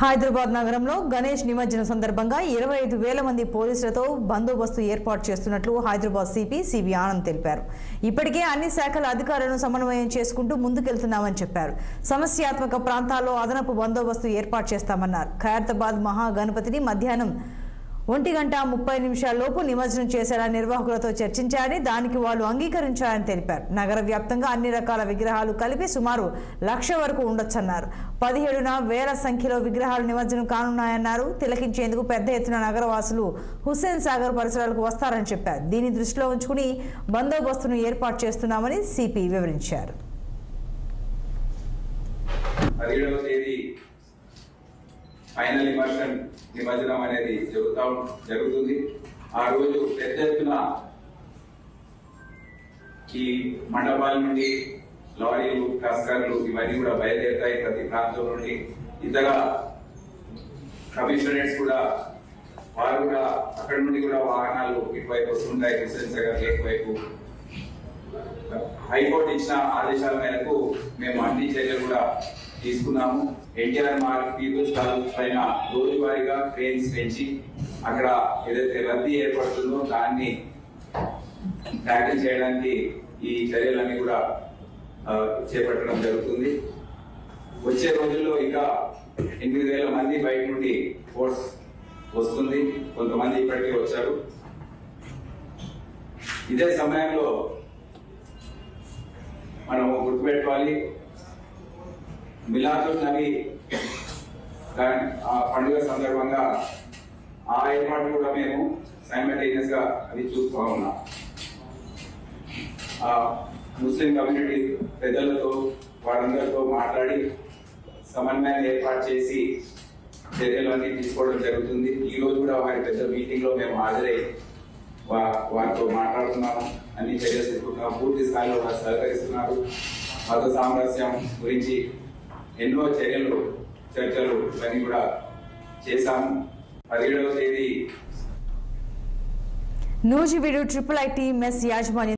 హైదరాబాద్ నగరంలో గణేష్ నిమజ్జనం సందర్భంగా 25,000 మంది పోలీసులతో బందోబస్తు ఏర్పాటు చేస్తున్నట్లు హైదరాబాద్ సిపి సివి ఆనంద్ తెలిపారు. ఇప్పటికే అన్ని శాఖల అధికారులను సమన్వయం చేసుకుంటూ ముందుకెళ్తున్నామని చెప్పారు. సమస్యాత్మక ప్రాంతాల్లో అదనపు బందోబస్తు ఏర్పాటు చేస్తామన్నారు. ఖైరతాబాద్ మహాగణపతిని మధ్యాహ్నం 1:30 లోపు నిమజ్జనం చేసేలా నిర్వాహకులతో చర్చించారని, దానికి వాళ్ళు అంగీకరించారని తెలిపారు. నగర వ్యాప్తంగా అన్ని రకాల విగ్రహాలు కలిపి సుమారు 1,00,000 వరకు ఉండొచ్చన్నారు. 17న వేల సంఖ్యలో విగ్రహాలు నిమజ్జనం కానున్నాయన్నారు. తిలకించేందుకు పెద్ద ఎత్తున నగరవాసులు హుస్సేన్ సాగర్ పరిసరాలకు వస్తారని చెప్పారు. దీన్ని దృష్టిలో ఉంచుకుని బందోబస్తును ఏర్పాటు చేస్తున్నామని సిపి వివరించారు. ఫైనల్ ఇమర్షన్ నిమజ్జనం అనేది జరుగుతుంది. ఆ రోజు పెద్ద ఎత్తున ఈ మండపాల నుండి లారీలు, టస్కర్లు ఇవన్నీ కూడా బయలుదేరుతాయి. ప్రతి ప్రాంతం నుండి ఇతర కమిషనరేట్స్ కూడా వారు కూడా అక్కడ నుండి కూడా వాహనాలు ఇటువైపు వస్తుంటాయి. హుస్సేన్ సాగర్ లేక్ వైపు హైకోర్టు ఇచ్చిన ఆదేశాల మేరకు మేము అన్ని చర్యలు కూడా తీసుకున్నాము. ఎన్టీఆర్ మార్గ్ పీపుల్స్ కాలేజ్ పైన రోజువారీగా ట్రైన్స్ పెంచి అక్కడ ఏదైతే రద్దీ ఏర్పడుతుందో దాన్ని ట్యాకిల్ చేయడానికి ఈ చర్యలన్నీ కూడా చేపట్టడం జరుగుతుంది. వచ్చే రోజుల్లో ఇంకా 8,000 మంది బయట నుండి ఫోర్స్ వస్తుంది. కొంతమంది ఇప్పటికే వచ్చారు. ఇదే సమయంలో మనం గుర్తుపెట్టుకోవాలి, మిలాదున్ నబీ పండుగ సందర్భంగా ఆ ఏర్పాటు కూడా మేము సైమల్టేనియస్ గా అది చూస్తూ ఉన్నాం. ముస్లిం కమ్యూనిటీ పెద్దలతో వారందరితో మాట్లాడి సమన్వయాన్ని ఏర్పాటు చేసి చర్యలన్నీ తీసుకోవడం జరుగుతుంది. ఈ రోజు కూడా వారి పెద్ద మీటింగ్ లో మేము హాజరై వారితో మాట్లాడుతున్నాము. అన్ని చర్యలు తీసుకుంటున్నాము. పూర్తి స్థాయిలో వారు సహకరిస్తున్నారు. మత సామరస్యం గురించి ఎన్నో చర్చలు ఇవన్నీ కూడా చేశాము. 17వ తేదీ నూజివీడు IIIT మెస్ యాజమాన్యం